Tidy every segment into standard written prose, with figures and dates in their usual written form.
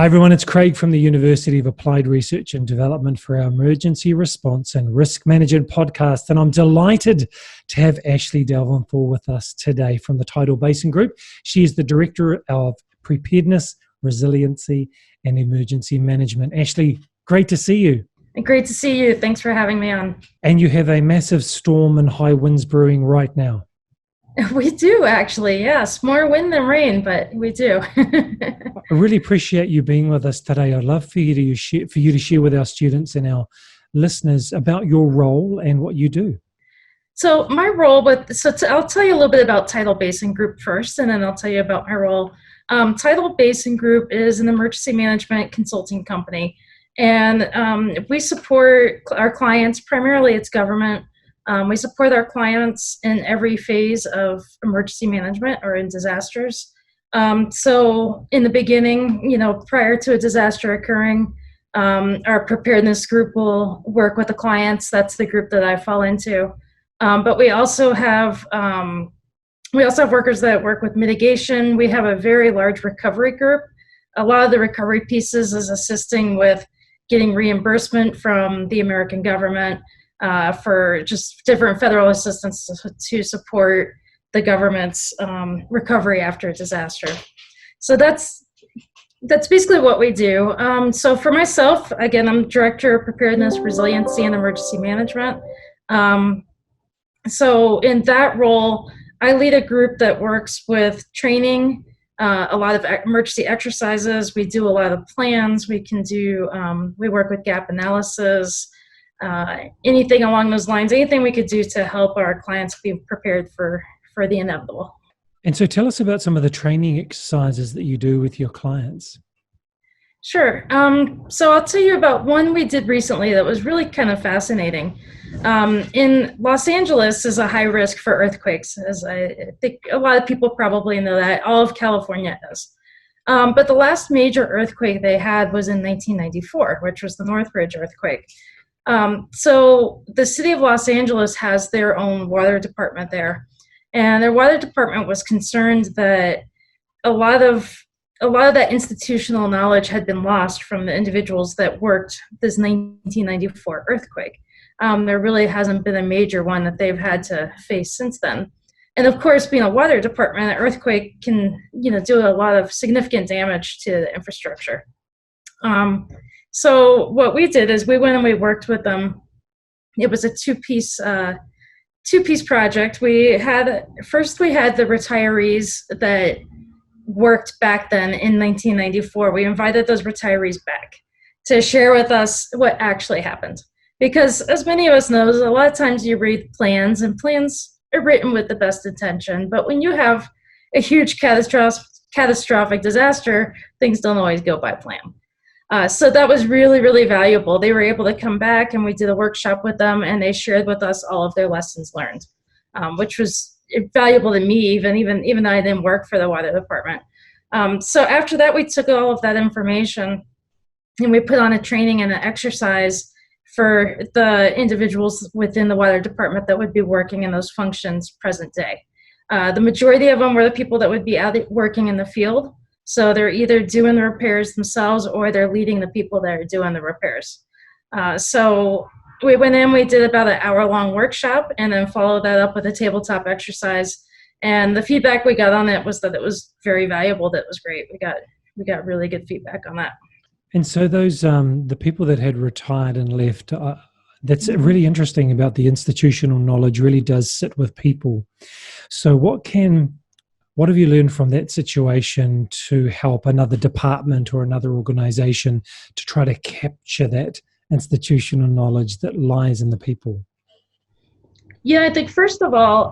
Hi everyone, it's Craig from the University of Applied Research and Development for our Emergency Response and Risk Management podcast. And I'm delighted to have Ashlee Delventhal with us today from the Tidal Basin Group. She is the Director of Preparedness, Resiliency and Emergency Management. Ashlee, great to see you. Great to see you. Thanks for having me on. And you have a massive storm and high winds brewing right now. We do, actually. Yes, more wind than rain, but we do. I really appreciate you being with us today. I'd love for you to share with our students and our listeners about your role and what you do. So my role, I'll tell you a little bit about Tidal Basin Group first, and then I'll tell you about my role. Tidal Basin Group is an emergency management consulting company, and we support our clients. Primarily, it's government. We support our clients in every phase of emergency management or in disasters. So in the beginning, prior to a disaster occurring, our preparedness group will work with the clients. That's the group that I fall into. But we also have workers that work with mitigation. We have a very large recovery group. A lot of the recovery pieces is assisting with getting reimbursement from the American government for just different federal assistance to support the government's recovery after a disaster. So that's basically what we do. So for myself, again, I'm Director of Preparedness, Resiliency, and Emergency Management. So in that role, I lead a group that works with training, a lot of emergency exercises. We do a lot of plans. We work with gap analysis, anything along those lines, anything we could do to help our clients be prepared for the inevitable. And so tell us about some of the training exercises that you do with your clients. Sure. So I'll tell you about one we did recently that was really kind of fascinating. In Los Angeles is a high risk for earthquakes, as I think a lot of people probably know that. All of California is. But the last major earthquake they had was in 1994, which was the Northridge earthquake. So the city of Los Angeles has their own water department there, and their water department was concerned that a lot of that institutional knowledge had been lost from the individuals that worked this 1994 earthquake. There really hasn't been a major one that they've had to face since then. And of course, being a water department, an earthquake can, do a lot of significant damage to the infrastructure. So what we did is we went and we worked with them. It was a two-piece project. We had the retirees that worked back then in 1994. We invited those retirees back to share with us what actually happened. Because as many of us know, a lot of times you read plans, and plans are written with the best intention. But when you have a huge catastrophic disaster, things don't always go by plan. So that was really, really valuable. They were able to come back, and we did a workshop with them, and they shared with us all of their lessons learned, which was valuable to me, even though I didn't work for the water department. So after that, we took all of that information, and we put on a training and an exercise for the individuals within the water department that would be working in those functions present day. The majority of them were the people that would be out working in the field. So they're either doing the repairs themselves or they're leading the people that are doing the repairs. So we went in, we did about an hour-long workshop, and then followed that up with a tabletop exercise. And the feedback we got on it was that it was very valuable. That was great. We got really good feedback on that. And so those the people that had retired and left, that's really interesting about the institutional knowledge really does sit with people. So what have you learned from that situation to help another department or another organization to try to capture that institutional knowledge that lies in the people? Yeah, I think first of all,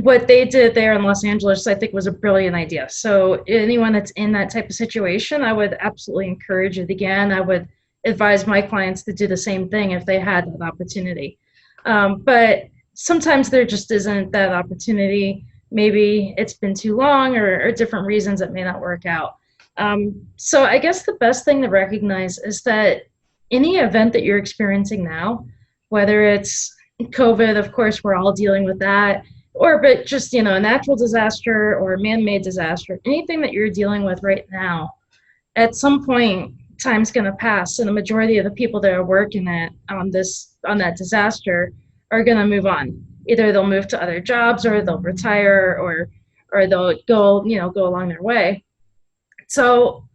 what they did there in Los Angeles, I think, was a brilliant idea. So anyone that's in that type of situation, I would absolutely encourage it again. I would advise my clients to do the same thing if they had that opportunity. But sometimes there just isn't that opportunity. Maybe it's been too long or different reasons it may not work out. So I guess the best thing to recognize is that any event that you're experiencing now, whether it's COVID, of course, we're all dealing with that, but just, a natural disaster or a man-made disaster, anything that you're dealing with right now, at some point, time's going to pass, and the majority of the people that are working on that disaster are going to move on. Either they'll move to other jobs, or they'll retire, or they'll go along their way. So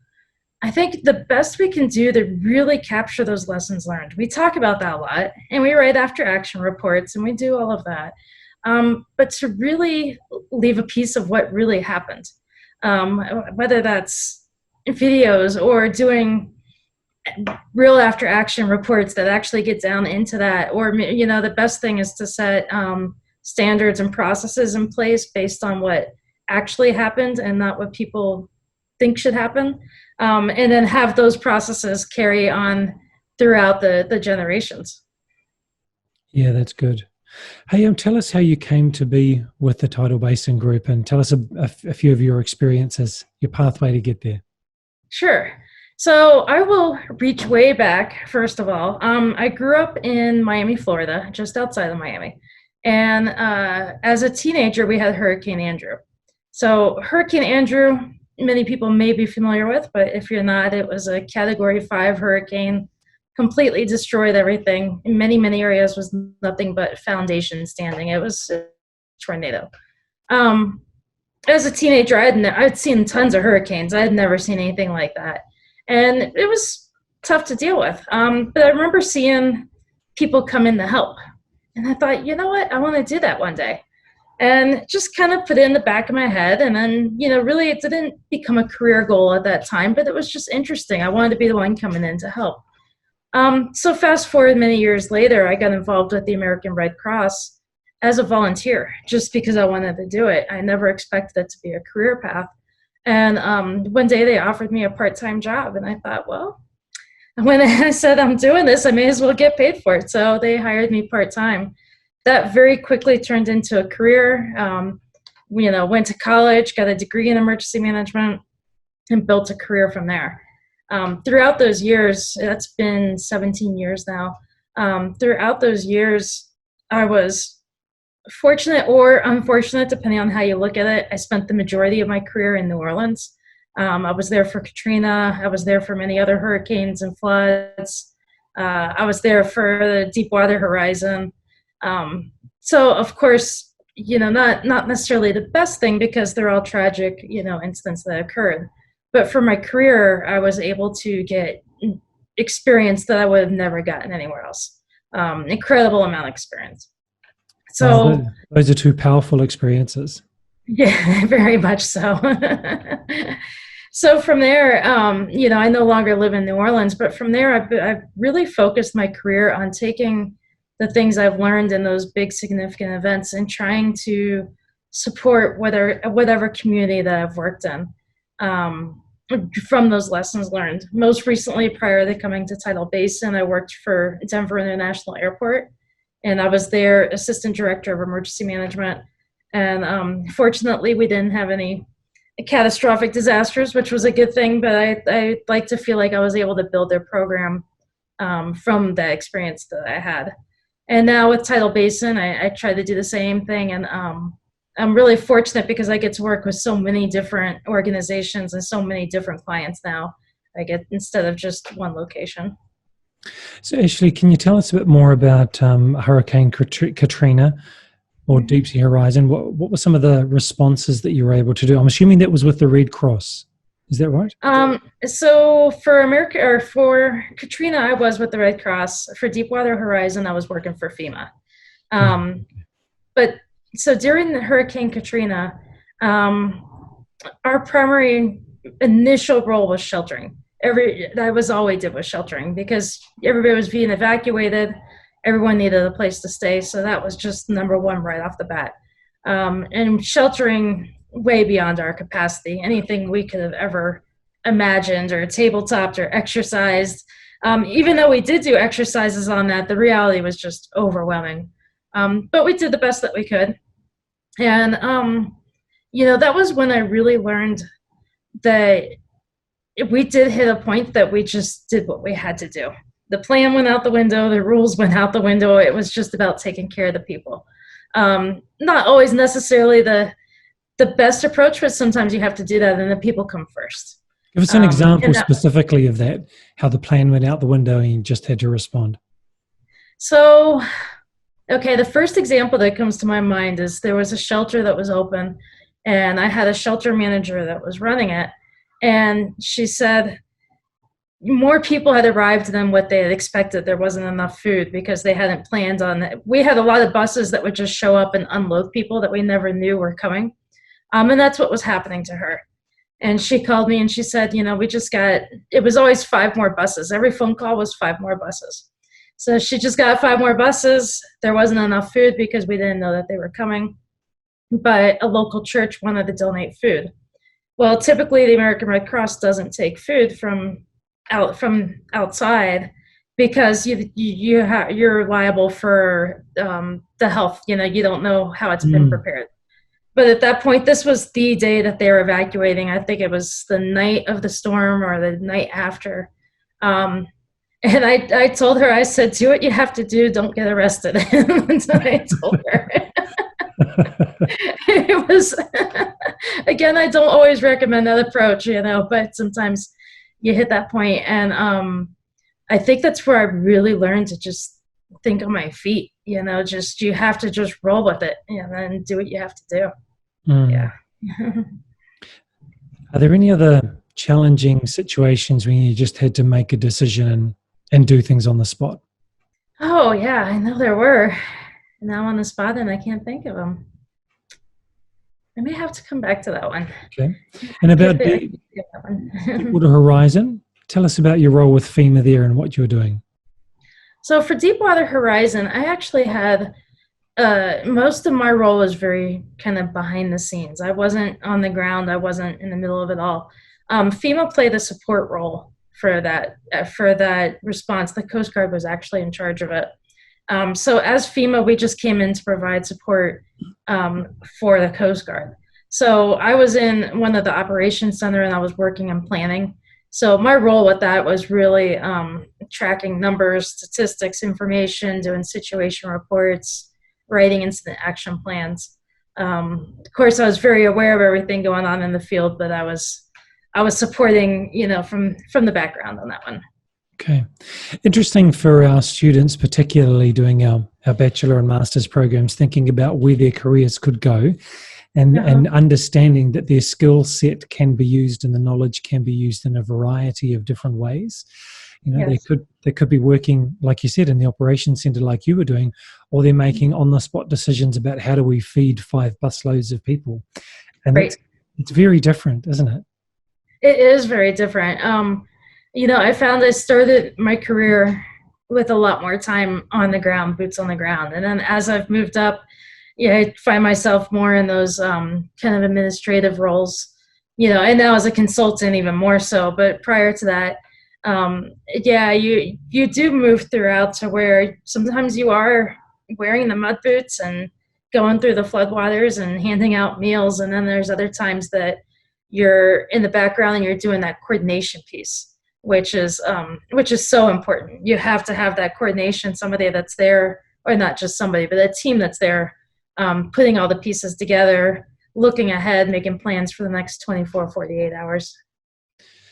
I think the best we can do to really capture those lessons learned, we talk about that a lot, and we write after action reports, and we do all of that. But to really leave a piece of what really happened, whether that's videos or doing real after action reports that actually get down into that, or the best thing is to set standards and processes in place based on what actually happened and not what people think should happen, and then have those processes carry on throughout the generations. Yeah, that's good. Hey, tell us how you came to be with the Tidal Basin Group, and tell us a few of your experiences, your pathway to get there. Sure. So I will reach way back, first of all. I grew up in Miami, Florida, just outside of Miami. And as a teenager, we had Hurricane Andrew. So Hurricane Andrew, many people may be familiar with, but if you're not, it was a Category 5 hurricane, completely destroyed everything. In many, many areas was nothing but foundation standing. It was a tornado. As a teenager, I'd seen tons of hurricanes. I had never seen anything like that. And it was tough to deal with. But I remember seeing people come in to help. And I thought, you know what, I want to do that one day. And just kind of put it in the back of my head. And then, really it didn't become a career goal at that time, but it was just interesting. I wanted to be the one coming in to help. So fast forward many years later, I got involved with the American Red Cross as a volunteer, just because I wanted to do it. I never expected it to be a career path. And one day they offered me a part-time job, and I thought, well, when I said I'm doing this, I may as well get paid for it. So they hired me part-time. That very quickly turned into a career. Went to college, got a degree in emergency management, and built a career from there. Throughout those years, that's been 17 years now. Throughout those years, I was fortunate or unfortunate, depending on how you look at it. I spent the majority of my career in New Orleans. I was there for Katrina. I was there for many other hurricanes and floods. I was there for the Deepwater horizon. So of course, not necessarily the best thing, because they're all tragic, incidents that occurred. But for my career, I was able to get experience that I would have never gotten anywhere else. Incredible amount of experience. So those are two powerful experiences. Yeah, very much so. So from there, I no longer live in New Orleans, but from there, I've really focused my career on taking the things I've learned in those big significant events and trying to support whatever community that I've worked in from those lessons learned. Most recently, prior to coming to Tidal Basin, I worked for Denver International Airport, and I was their assistant director of emergency management. And fortunately, we didn't have any catastrophic disasters, which was a good thing, but I like to feel like I was able to build their program from the experience that I had. And now with Tidal Basin, I try to do the same thing. And I'm really fortunate because I get to work with so many different organizations and so many different clients now. Instead of just one location. So Ashlee, can you tell us a bit more about Hurricane Katrina or Deep Sea Horizon? What were some of the responses that you were able to do? I'm assuming that was with the Red Cross. Is that right? So for Katrina, I was with the Red Cross. For Deepwater Horizon, I was working for FEMA. But so during the Hurricane Katrina, our primary initial role was sheltering. That was all we did, was sheltering, because everybody was being evacuated. Everyone needed a place to stay. So that was just number one right off the bat. And sheltering way beyond our capacity, anything we could have ever imagined or tabletopped or exercised. Even though we did do exercises on that, the reality was just overwhelming. But we did the best that we could. And, that was when I really learned that we did hit a point that we just did what we had to do. The plan went out the window, the rules went out the window. It was just about taking care of the people. Not always necessarily the best approach, but sometimes you have to do that, and the people come first. Give us an example And specifically of that, how the plan went out the window and you just had to respond. so, okay, the first example that comes to my mind is there was a shelter that was open, and I had a shelter manager that was running it, and she said more people had arrived than what they had expected. There wasn't enough food because they hadn't planned on it. We had a lot of buses that would just show up and unload people that we never knew were coming. And that's what was happening to her. And she called me and she said, we just got, it was always 5 more buses. Every phone call was 5 more buses. So she just got 5 more buses. There wasn't enough food because we didn't know that they were coming. But a local church wanted to donate food. Well, typically the American Red Cross doesn't take food from outside because you're liable for the health. You don't know how it's been prepared. But at that point, this was the day that they were evacuating. I think it was the night of the storm or the night after. And I told her, I said, do what you have to do. Don't get arrested. And I told her. It was, again, I don't always recommend that approach, but sometimes you hit that point. And I think that's where I really learned to just think on my feet, you have to just roll with it and do what you have to do. Yeah. Are there any other challenging situations when you just had to make a decision and do things on the spot? Oh, yeah, I know there were. Now on the spot, and I can't think of them. I may have to come back to that one. Okay. And about Deepwater Horizon, tell us about your role with FEMA there and what you're doing. So for Deepwater Horizon, I actually had most of my role was very kind of behind the scenes. I wasn't on the ground. I wasn't in the middle of it all. FEMA played a support role for that response. The Coast Guard was actually in charge of it. So as FEMA, we just came in to provide support for the Coast Guard. So I was in one of the operations center and I was working on planning. So my role with that was really tracking numbers, statistics, information, doing situation reports, writing incident action plans. Of course, I was very aware of everything going on in the field, but I was supporting, from the background on that one. Okay. Interesting for our students, particularly doing our bachelor and master's programs, thinking about where their careers could go and understanding that their skill set can be used and the knowledge can be used in a variety of different ways. Yes. They could be working, like you said, in the operations center like you were doing, or they're making on-the-spot decisions about how do we feed 5 busloads of people. And right. It's very different, isn't it? It is very different. I found I started my career with a lot more time on the ground, boots on the ground. And then as I've moved up, I find myself more in those kind of administrative roles, and now as a consultant even more so. But prior to that, you do move throughout to where sometimes you are wearing the mud boots and going through the floodwaters and handing out meals. And then there's other times that you're in the background and you're doing that coordination piece, which is so important. You have to have that coordination, somebody that's there, or not just somebody, but a team that's there, putting all the pieces together, looking ahead, making plans for the next 24, 48 hours.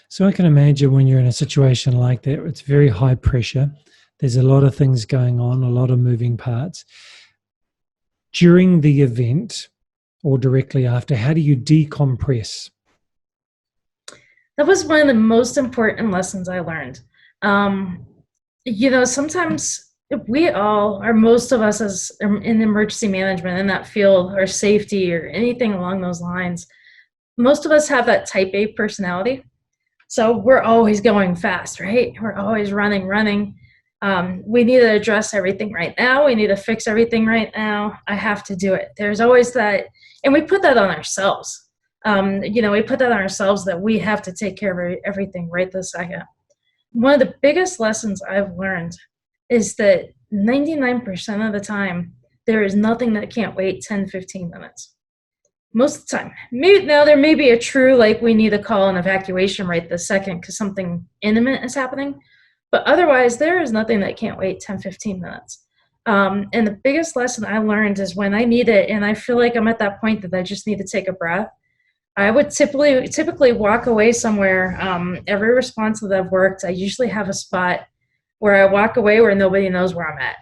So I can imagine when you're in a situation like that, it's very high pressure. There's a lot of things going on, a lot of moving parts. During the event or directly after, how do you decompress? That was one of the most important lessons I learned. Sometimes we all, or most of us as in emergency management in that field, or safety or anything along those lines, most of us have that type A personality. So we're always going fast, right? We're always running. We need to address everything right now. We need to fix everything right now. I have to do it. There's always that, and we put that on ourselves. We put that on ourselves that we have to take care of everything right this second. One of the biggest lessons I've learned is that 99% of the time, there is nothing that can't wait 10, 15 minutes. Most of the time. Now there may be a true, we need to call an evacuation right this second because something imminent is happening. But otherwise, there is nothing that can't wait 10, 15 minutes. And the biggest lesson I learned is when I need it, and I feel like I'm at that point that I just need to take a breath, I would typically walk away somewhere. Every response that I've worked, I usually have a spot where I walk away where nobody knows where I'm at.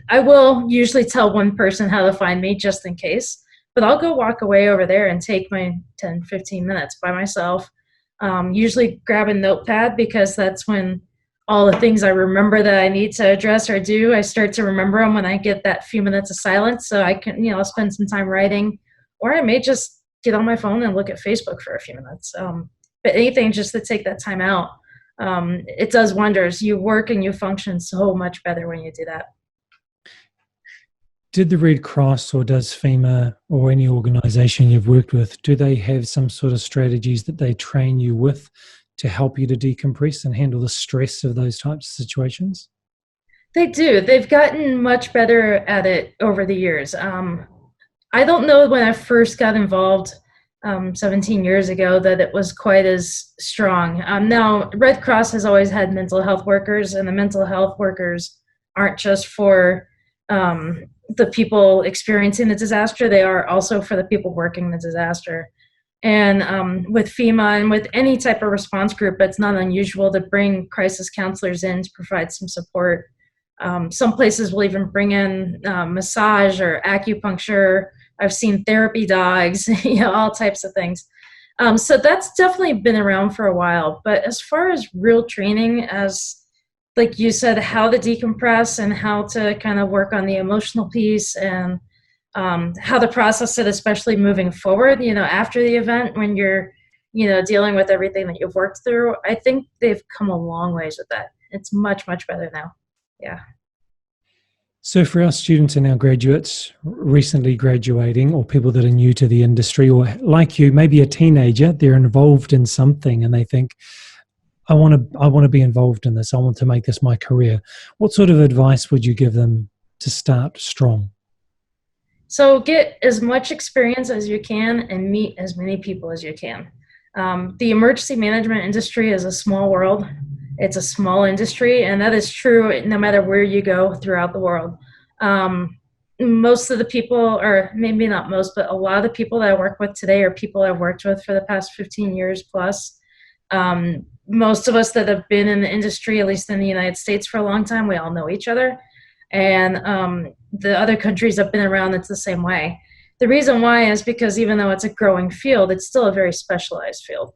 I will usually tell one person how to find me just in case, but I'll go walk away over there and take my 10, 15 minutes by myself. Usually grab a notepad, because that's when all the things I remember that I need to address or do, I start to remember them when I get that few minutes of silence. So I can, I'll spend some time writing, or I may just get on my phone and look at Facebook for a few minutes. But anything just to take that time out, it does wonders. You work and you function so much better when you do that. Did the Red Cross, or does FEMA, or any organization you've worked with, do they have some sort of strategies that they train you with to help you to decompress and handle the stress of those types of situations? They do. They've gotten much better at it over the years. I don't know when I first got involved 17 years ago that it was quite as strong. Now, Red Cross has always had mental health workers, and the mental health workers aren't just for the people experiencing the disaster, they are also for the people working the disaster. And with FEMA and with any type of response group, it's not unusual to bring crisis counselors in to provide some support. Some places will even bring in massage or acupuncture. I've seen therapy dogs, all types of things. So that's definitely been around for a while. But as far as real training, as like you said, how to decompress and how to kind of work on the emotional piece, and how to process it, especially moving forward, after the event, when you're, dealing with everything that you've worked through, I think they've come a long ways with that. It's much, much better now. Yeah. So for our students and our graduates recently graduating, or people that are new to the industry, or like you, maybe a teenager, they're involved in something and they think, I want to be involved in this. I want to make this my career. What sort of advice would you give them to start strong? So get as much experience as you can and meet as many people as you can. The emergency management industry is a small world. It's a small industry, and that is true no matter where you go throughout the world. Most of the people, or maybe not most, but a lot of the people that I work with today are people I've worked with for the past 15 years plus. Most of us that have been in the industry, at least in the United States, for a long time, we all know each other. And the other countries have been around, it's the same way. The reason why is because even though it's a growing field, it's still a very specialized field.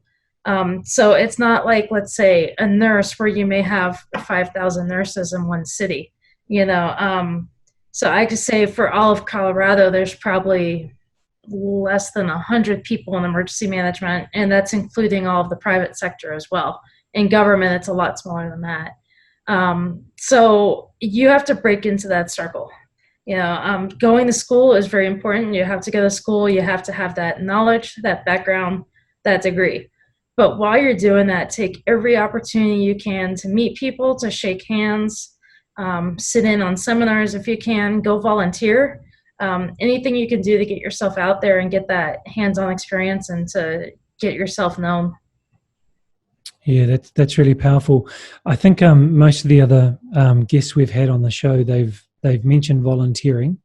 So it's not like, let's say, a nurse where you may have 5,000 nurses in one city, So I could say for all of Colorado, there's probably less than 100 people in emergency management, and that's including all of the private sector as well. In government, it's a lot smaller than that. So you have to break into that circle. Going to school is very important. You have to go to school. You have to have that knowledge, that background, that degree. But while you're doing that, take every opportunity you can to meet people, to shake hands, sit in on seminars if you can, go volunteer. Anything you can do to get yourself out there and get that hands-on experience and to get yourself known. Yeah, that's really powerful. I think most of the other guests we've had on the show, they've mentioned volunteering.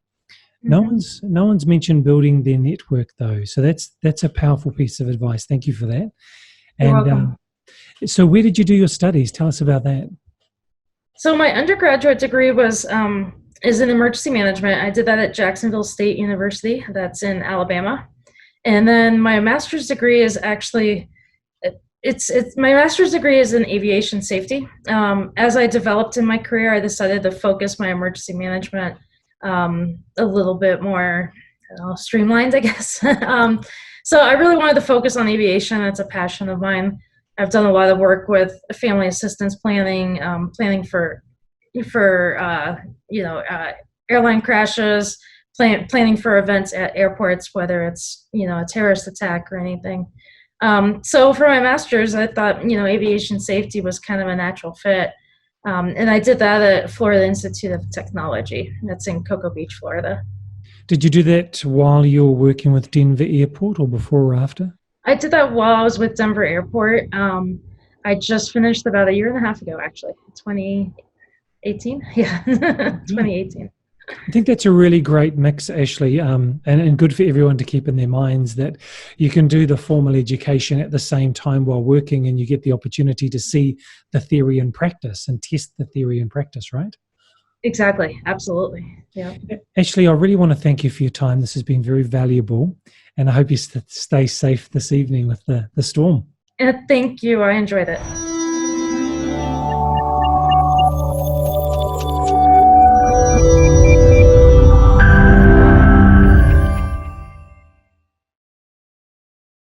Mm-hmm. No one's mentioned building their network though. So that's a powerful piece of advice. Thank you for that. You're welcome. So where did you do your studies? Tell us about that. So my undergraduate degree is in emergency management. I did that at Jacksonville State University. That's in Alabama. And then my master's degree is actually, my master's degree is in aviation safety. As I developed in my career, I decided to focus my emergency management a little bit more streamlined, I guess. So I really wanted to focus on aviation. It's a passion of mine. I've done a lot of work with family assistance planning, planning for airline crashes, planning for events at airports, whether it's a terrorist attack or anything. So for my master's, I thought aviation safety was kind of a natural fit, and I did that at Florida Institute of Technology. That's in Cocoa Beach, Florida. Did you do that while you were working with Denver Airport, or before or after? I did that while I was with Denver Airport. I just finished about a year and a half ago, actually, 2018. Yeah, 2018. I think that's a really great mix, Ashlee, and good for everyone to keep in their minds that you can do the formal education at the same time while working, and you get the opportunity to see the theory in practice and test the theory in practice, right? Exactly. Absolutely. Yeah. Ashlee, I really want to thank you for your time. This has been very valuable, and I hope you stay safe this evening with the storm. And thank you. I enjoyed it.